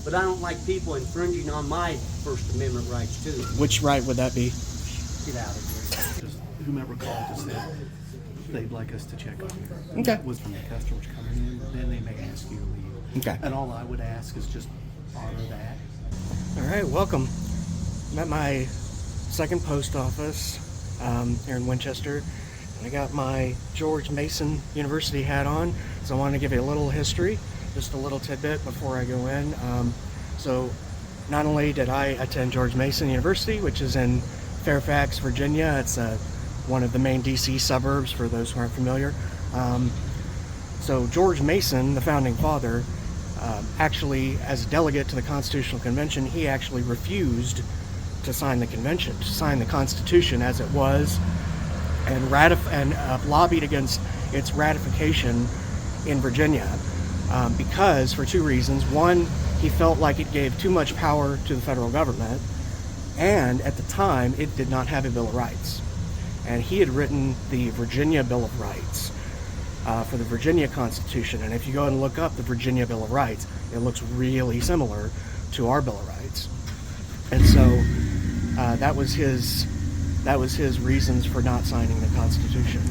But I don't like people infringing on my First Amendment rights, too. Which right would that be? Get out of here. Just whomever called just said they'd like us to check on you. Okay. That was from the customers coming in, then they may ask you to leave. Okay. And all I would ask is just honor that. All right, welcome. I'm at my second post office here in Winchester. And I got my George Mason University hat on, so I wanted to give you a little history, just a little tidbit before I go in. So not only did I attend George Mason University, which is in Fairfax, Virginia. It's one of the main DC suburbs for those who aren't familiar. So George Mason, the founding father, actually, as a delegate to the Constitutional Convention, he actually refused to sign the convention, to sign the Constitution as it was, and lobbied against its ratification in Virginia because, for two reasons. One, he felt like it gave too much power to the federal government, and at the time, it did not have a Bill of Rights. And he had written the Virginia Bill of Rights for the Virginia Constitution, and if you go and look up the Virginia Bill of Rights, it looks really similar to our Bill of Rights. And so that was his reasons for not signing the Constitution.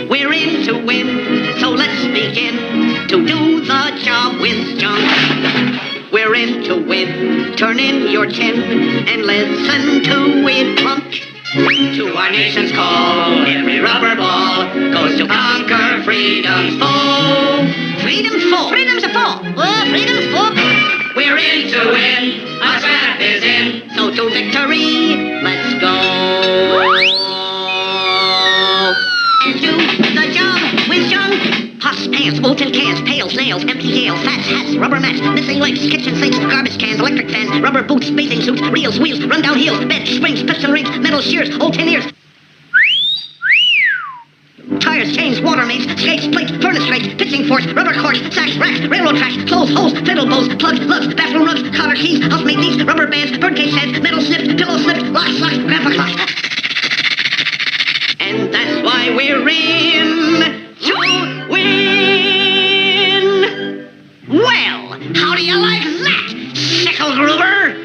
We're in to win, so let's begin to do the job with John. We're in to win, turn in your chin and listen to it crunch. To our nation's call, every rubber ball goes to conquer freedom's foe. Freedom's foe? Freedom's a foe. Oh, freedom's foe. We're in to win, our draft is in, so to victory, let's go. And do the job with John. Pots, pans, old tin cans, pails, nails, empty gales, fats, hats, rubber mats, missing legs, kitchen sinks, garbage cans, electric fans, rubber boots, bathing suits, reels, wheels, run-down heels, bed, springs, piston rings, metal shears, old tin ears, tires, chains, water mains, skates, plates, furnace rates, pitching forks, rubber corks, sacks, racks, railroad tracks, clothes, hose, fiddle bows, plugs, lugs, bathroom rugs, cotter keys, housemaid knees, rubber bands, birdcage heads, metal snips, pillow slips, locks, socks, grandpa clocks. And that's why we're in to win. Well, how do you like that, Sickle Gruber?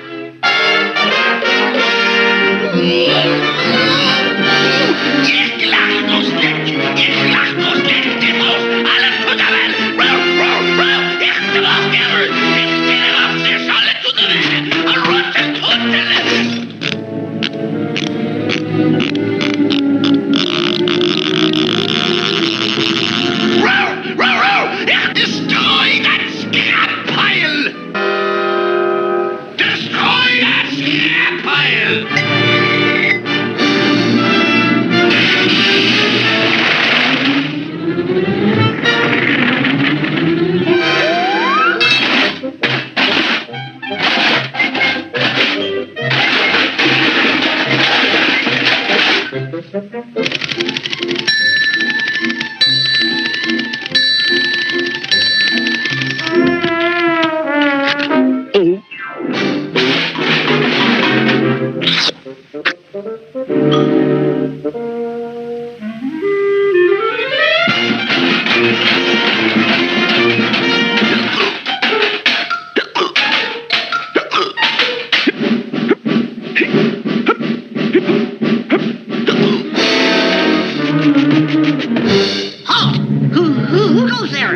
Who goes there?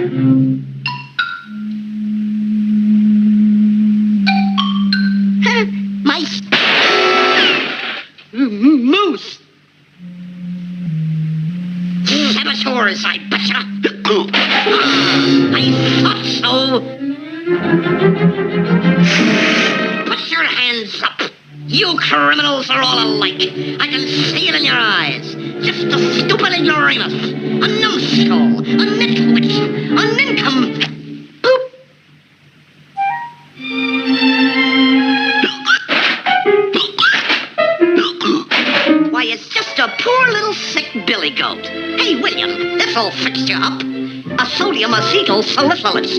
Mice. Moose. dinosaurs, I betcha. I thought so. Put your hands up. You criminals are all alike. I can see it in your eyes. Just a stupid ignoramus, a numbskull, a nitwit, a nincompoop. Why, it's just a poor little sick billy goat. Hey, William, this'll fix you up. A sodium acetyl salicylate.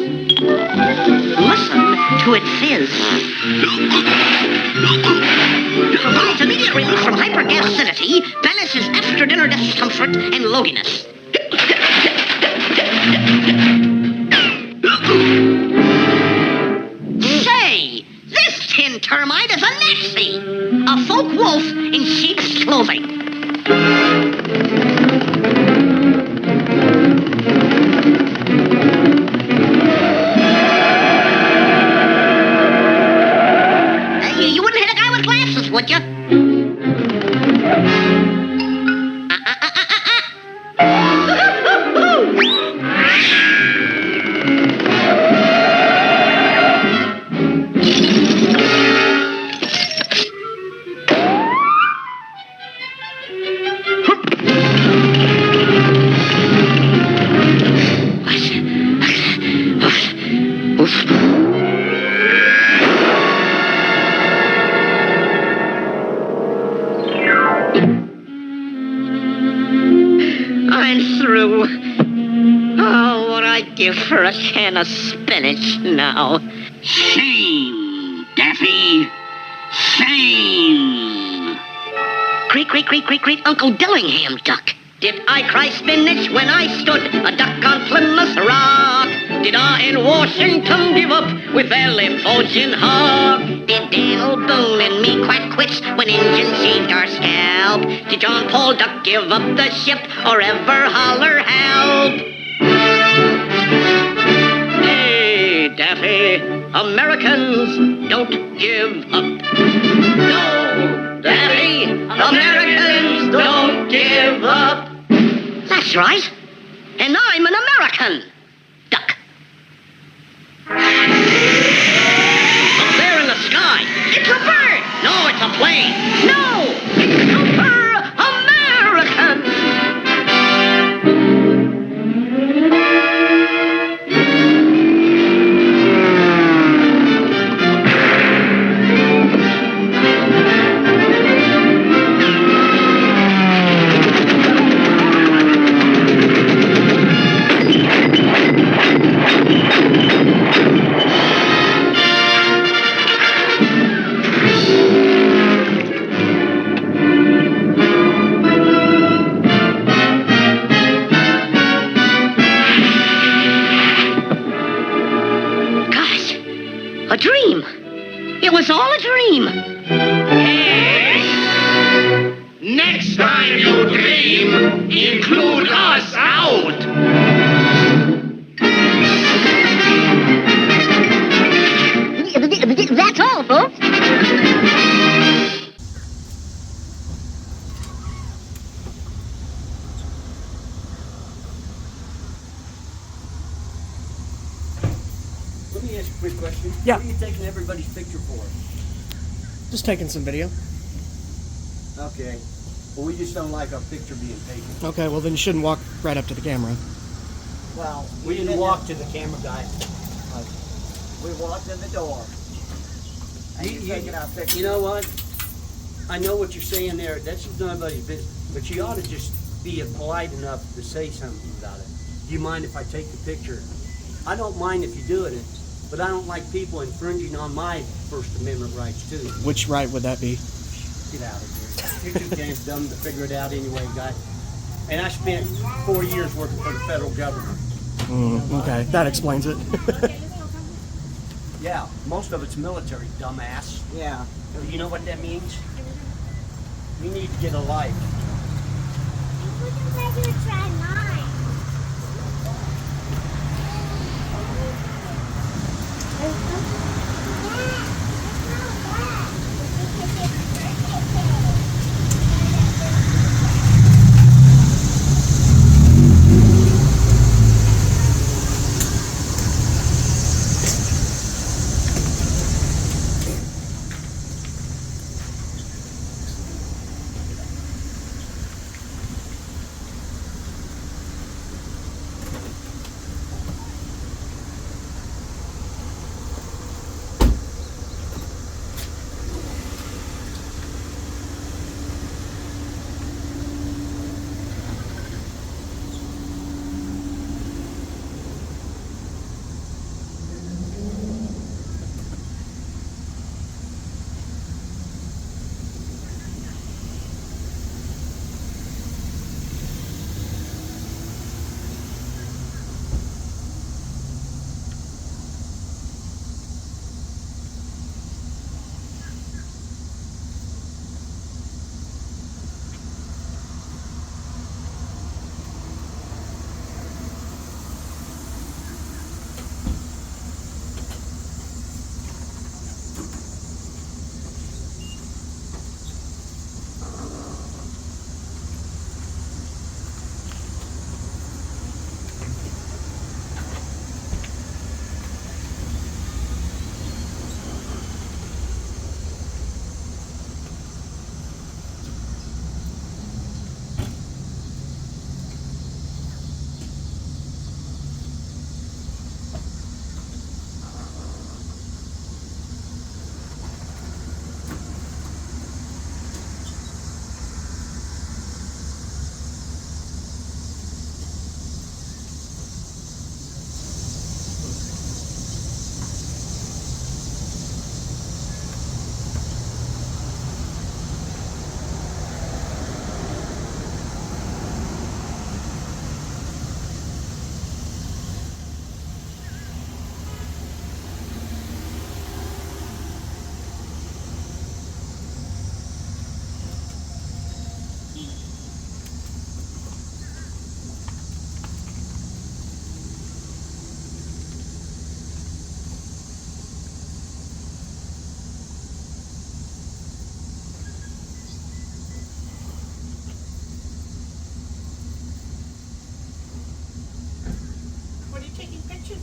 Listen to it fizz. Provides immediate relief from hypergasidity, banishes after-dinner discomfort and loginess. Say, this tin termite is a Nazi, a folk wolf in sheep's clothing. You wouldn't hit a guy with glasses, would you? I'm through. Oh, what I'd give for a can of spinach now. Shame, Daffy. Shame. Great, great, great, great, great Uncle Dillingham Duck. Did I cry spinach when I stood a duck on Plymouth Rock? Did I in Washington give up with their Lipogin hawk? Did Daniel Boone and me quack quits when Injun shaved our scalp? Did John Paul Duck give up the ship or ever holler help? Hey, Daffy, Americans don't give up. No, Daffy, Americans don't give up. That's right. And I'm an American duck. Up there in the sky. It's a bird. No, it's a plane. No, it's super American. A dream. It was all a dream. Next time you dream, include us out. That's all, folks. Let me ask you a quick question. Yeah. What are you taking everybody's picture for? Just taking some video. Okay. Well, we just don't like our picture being taken. Okay, well then you shouldn't walk right up to the camera. Well, we didn't walk to the camera, guys. We walked in the door. And you're taking our picture. You know what? I know what you're saying there. That's nobody's business. But you ought to just be polite enough to say something about it. Do you mind if I take the picture? I don't mind if you do it, but I don't like people infringing on my First Amendment rights, too. Which right would that be? Get out of here. You're too damn dumb to figure it out anyway, guy. And I spent 4 years working for the federal government. Okay, that explains it. Yeah, most of it's military, dumbass. Yeah. You know what that means? You need to get a life.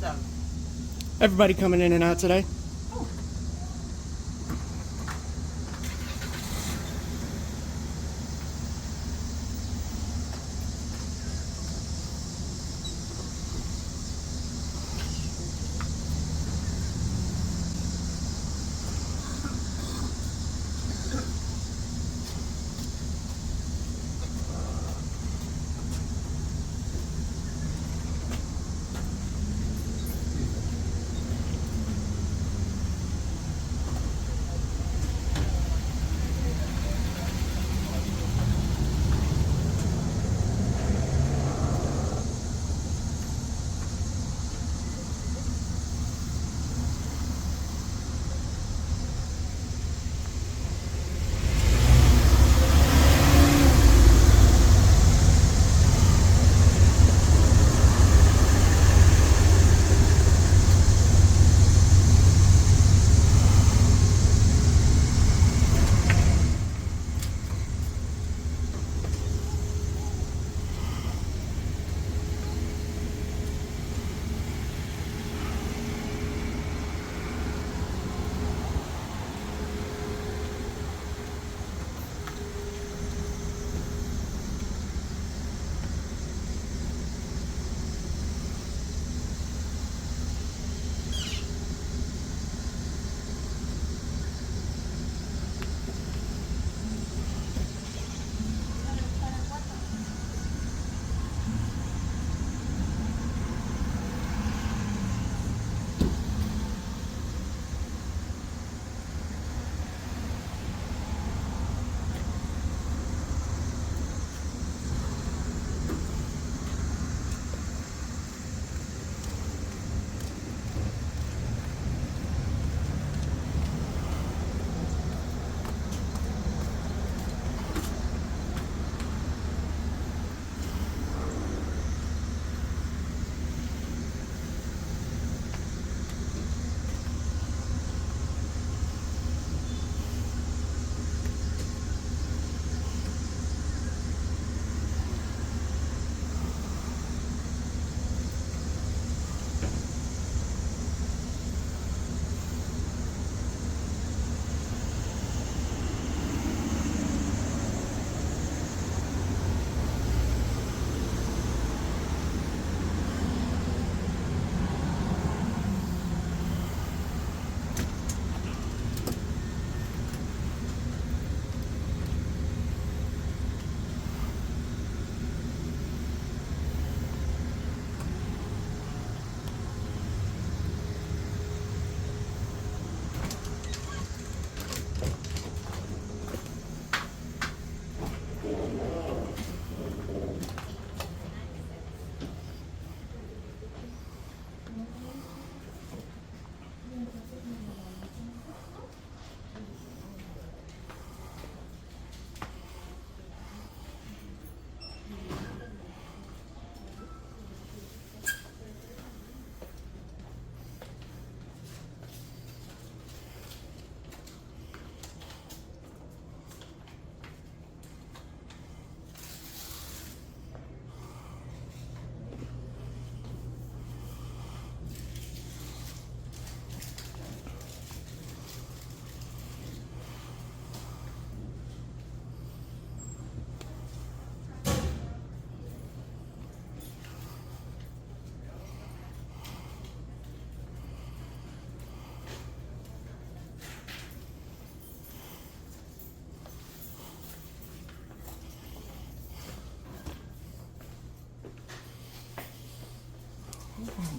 so. Everybody coming in and out today?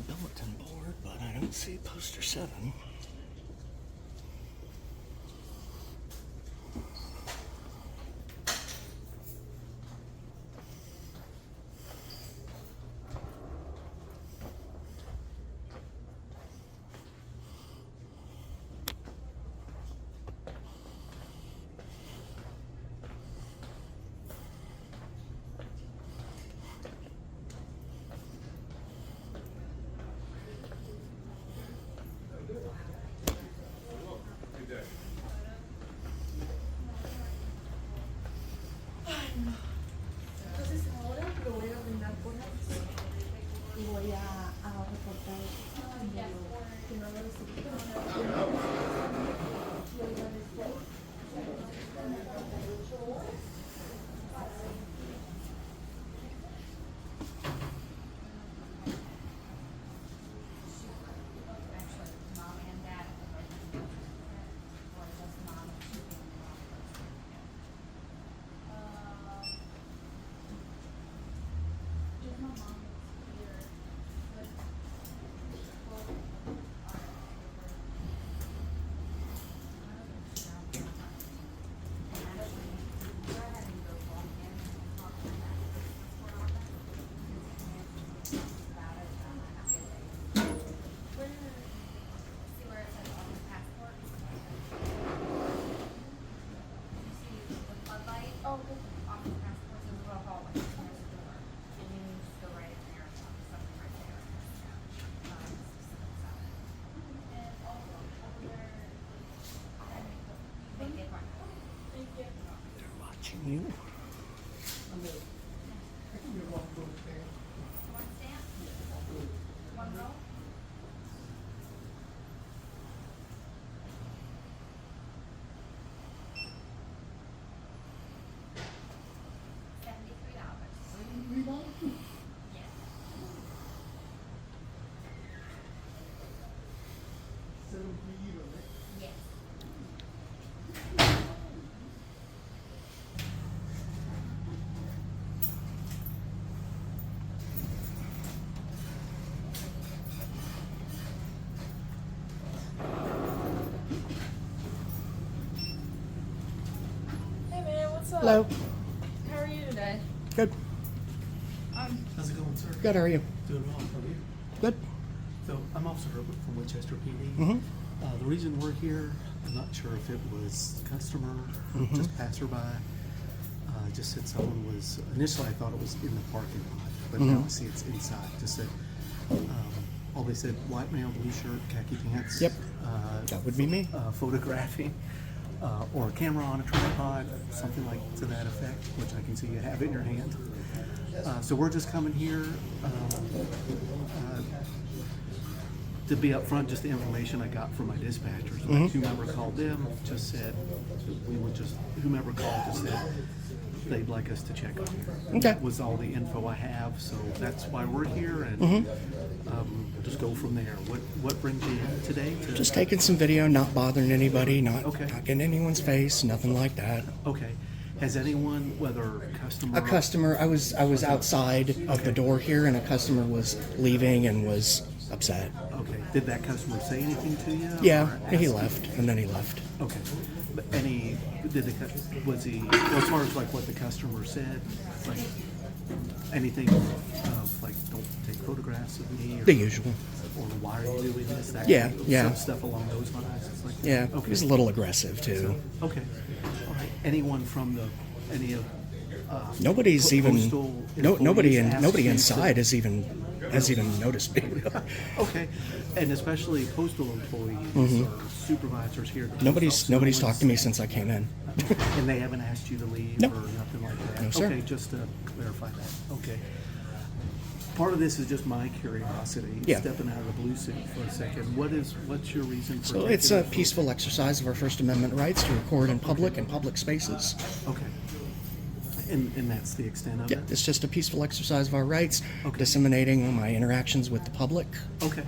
Bulletin board, but I don't see poster 7. You. Hey man, what's up? Hello. How are you today? Good. How's it going, sir? Good. How are you? Doing well. How are you? Good. So I'm Officer Herbert from Winchester PD. Mm-hmm. The reason we're here, I'm not sure if it was customer or just passerby. Just said someone was, initially I thought it was in the parking lot, but now I see it's inside. Just said, all they said, white male, blue shirt, khaki pants. Yep. That would be me. Photographing, or a camera on a tripod, something like to that effect, which I can see you have in your hand. So we're just coming here to be up front, just the information I got from my dispatchers. My crew member called them, just said, whomever called just said they'd like us to check on here. Okay. That was all the info I have, so that's why we're here, and just go from there. What brings you today? Just taking some video, not bothering anybody, not Okay. getting anyone's face, nothing like that. Okay. Has anyone, whether customer... A customer, I was outside of the door here, and a customer was leaving and was upset. Okay. Did that customer say anything to you? Yeah, or he ask- left, and then he left. Okay. But was he, well, as far as like what the customer said, like anything of like, don't take photographs of me? Or, The usual. Or why are you doing this? That Yeah, kind of yeah. Some stuff along those lines. It's like, Yeah, Okay. he was a little aggressive too. Okay. All right. Anyone from any of Nobody's even postal nobody employees asked nobody you to- inside has even noticed me. Okay, and especially postal employees or supervisors here. at the post office, Nobody's no talked to me one's- since I came in. And they haven't asked you to leave No. or nothing like that? No, sir. Okay, just to clarify that, okay. Part of this is just my curiosity, Yeah. stepping out of the blue suit for a second. What's your reason for So taking it's a it for- peaceful exercise of our First Amendment rights to record in public and public spaces. Okay. And that's the extent of Yeah, it? it's just a peaceful exercise of our rights, Okay. disseminating my interactions with the public. Okay.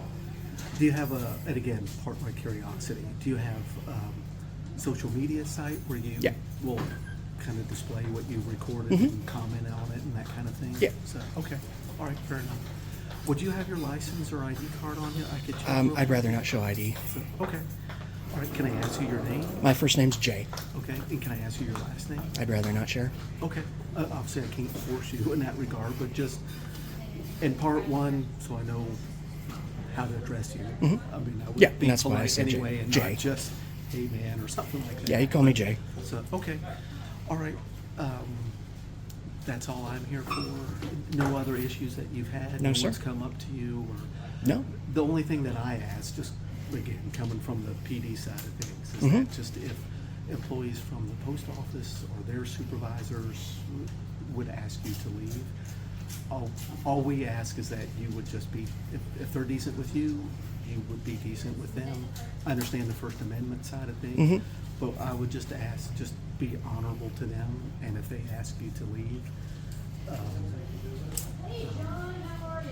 Do you have and again, part of my curiosity, do you have social media site where you Yeah. will kind of display what you've recorded and comment on it and that kind of thing? Yeah. So, okay, all right, fair enough. Would you have your license or ID card on you? I could check. real I'd quick. rather not show ID. So, okay. All right, can I ask you your name? My first name's Jay. Okay, and can I ask you your last name? I'd rather not share. Okay, obviously I can't force you in that regard, but just in part one, so I know how to address you. I mean, I would Yeah, be and that's why I polite said Jay. anyway, and Jay. not just hey man or something like that. Yeah, you call me Jay. So okay, all right. That's all I'm here for. No other issues that you've had. No, no sir. one's come up to you, or No. the only thing that I ask, just again coming from the PD side of things, is Mm-hmm. that just if employees from the post office or their supervisors would ask you to leave, all we ask is that you would just be, if they're decent with you, you would be decent with them. I understand the First Amendment side of things, Mm-hmm. but I would just ask, just be honorable to them, and if they ask you to leave,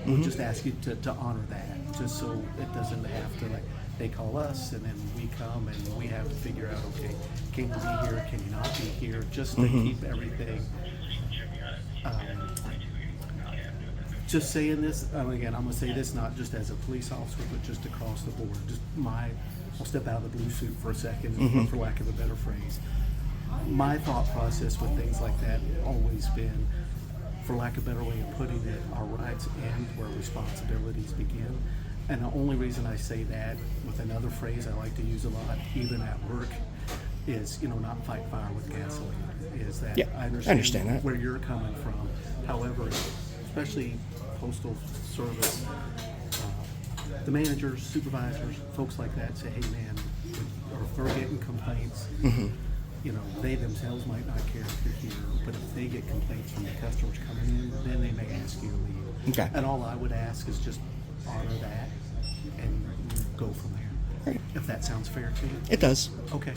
we'll just ask you to honor that, just so it doesn't have to, like, they call us and then we come and we have to figure out, okay, can you be here, can you not be here, just to keep everything. Just saying this, again, I'm gonna say this not just as a police officer, but just across the board. Just I'll step out of the blue suit for a second, for lack of a better phrase. My thought process with things like that always been, for lack of a better way of putting it, our rights end where responsibilities begin. And the only reason I say that, with another phrase I like to use a lot, even at work, is, not fight fire with gasoline. Is that Yeah, I I understand, understand that. where you're coming from. However, especially postal service, the managers, supervisors, folks like that say, hey man, or if they're getting complaints, you know, they themselves might not care if you're here, but if they get complaints from the customers coming in, then they may ask you to leave. Okay. And all I would ask is just honor that and go from there. Right. If that sounds fair to you. It does. Okay,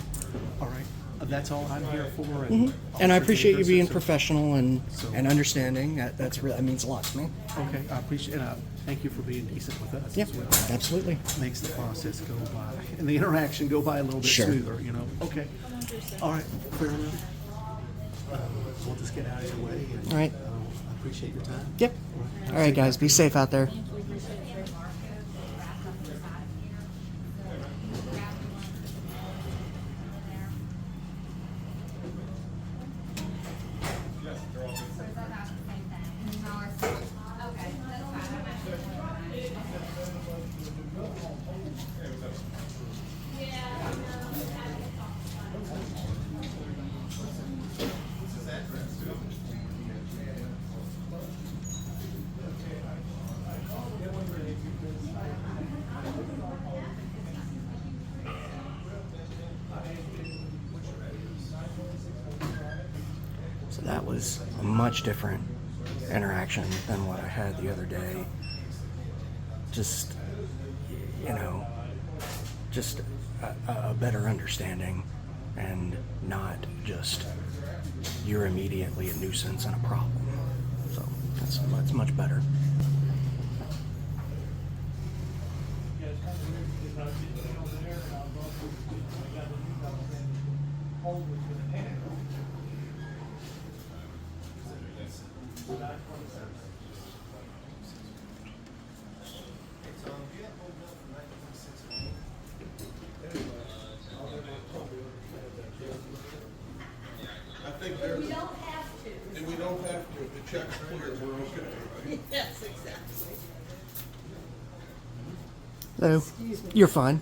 all right. That's all I'm here for. And, And I Officer appreciate you Davis being is a- professional and So- understanding. That means a lot to me. Okay, I appreciate it. Thank you for being decent with us Yeah, as well. absolutely. Makes the process go by and the interaction go by a little bit Sure. smoother, you know? Okay. All right, fair enough. We'll just get out of your way. And, All right. I appreciate your time. Yep. All right, guys, be safe out there. So that was a much different interaction than what I had the other day. Just, you know, just a better understanding and not just you're immediately a nuisance and a problem. So that's much better. I think there's. We don't have to. And we don't have to. If the check's clear, we're okay, right? Yes, exactly. Hello. You're fine.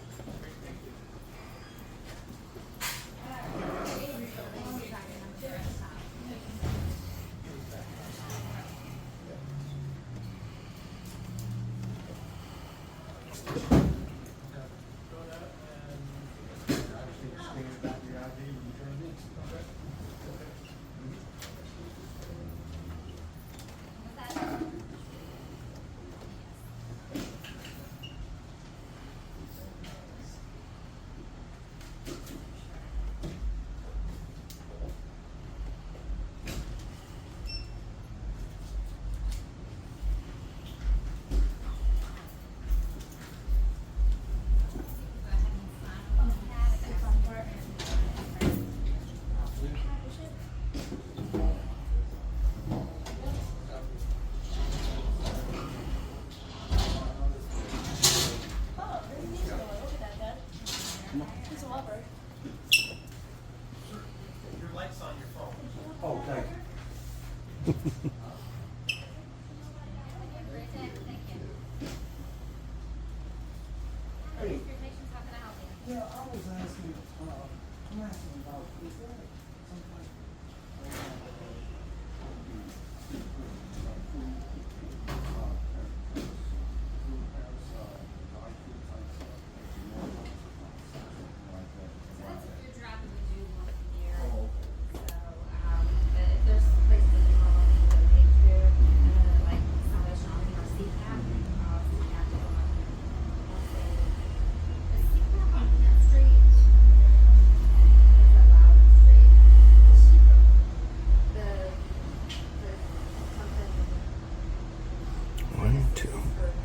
One, two.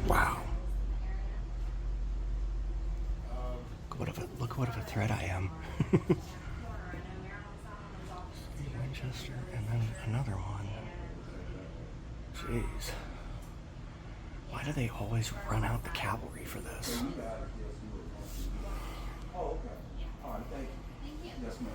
Wow. Look what of a threat I am. Winchester and then another one. Jeez. Why do they always run out the cavalry for this? Oh, okay. All right, thank you. Yes, ma'am.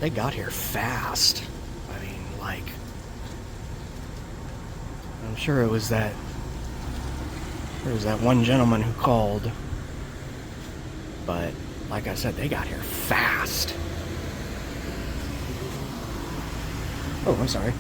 they got here fast. I mean, like, I'm sure it was that one gentleman who called, but like I said, they got here fast. Oh, I'm sorry.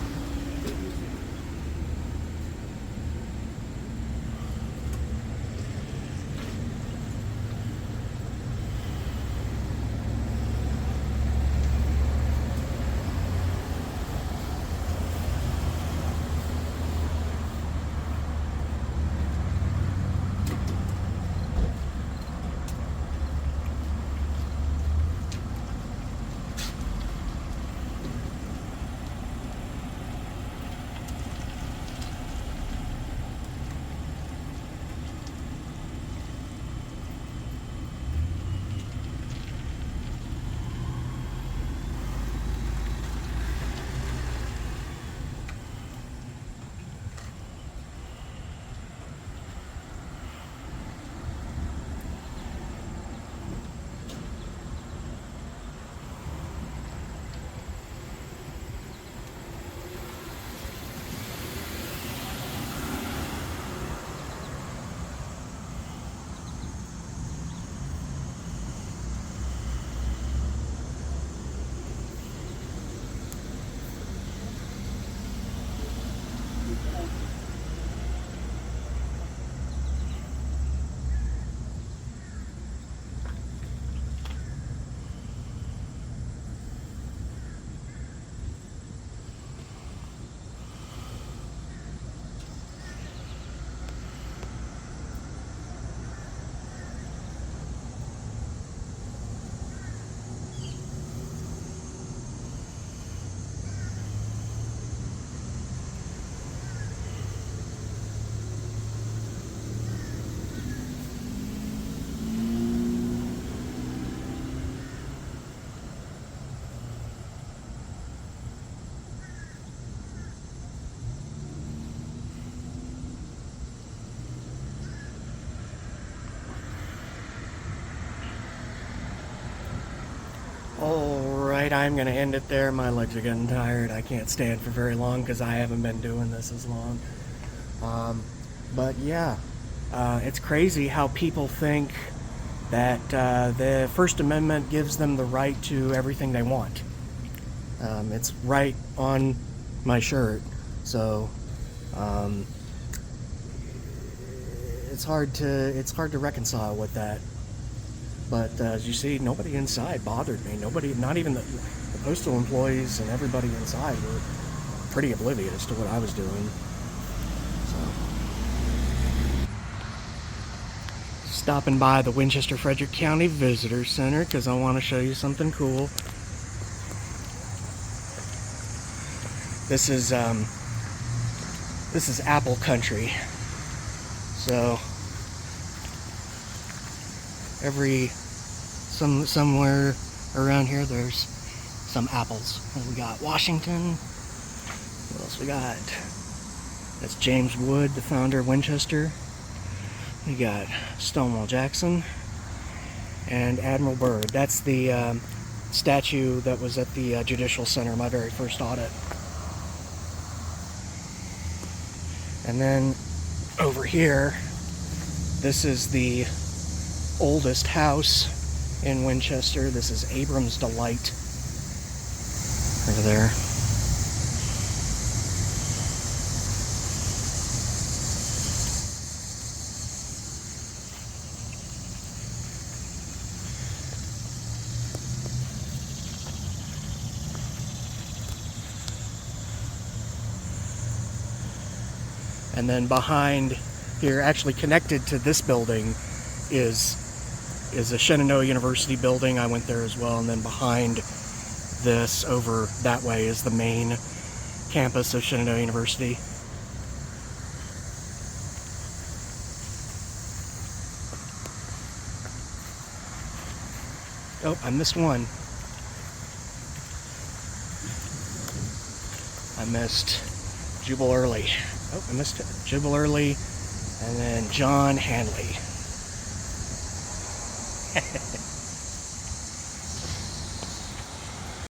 Alright, I'm going to end it there. My legs are getting tired. I can't stand for very long because I haven't been doing this as long. But yeah, it's crazy how people think that the First Amendment gives them the right to everything they want. It's right on my shirt, so it's hard to reconcile with that. But as you see, nobody inside bothered me. Nobody, not even the postal employees and everybody inside were pretty oblivious to what I was doing. So, stopping by the Winchester Frederick County Visitor Center because I want to show you something cool. This is apple country. So somewhere around here there's some apples. And we got Washington. What else we got? That's James Wood, the founder of Winchester. We got Stonewall Jackson and Admiral Byrd. That's the statue that was at the Judicial Center, my very first audit. And then over here, this is the oldest house in Winchester. This is Abram's Delight over there. And then behind here, actually connected to this building, is a Shenandoah University building. I went there as well. And then behind this, over that way, is the main campus of Shenandoah University. Oh, I missed one. I missed Jubal Early. Oh, I missed it. Jubal Early, and then John Hanley.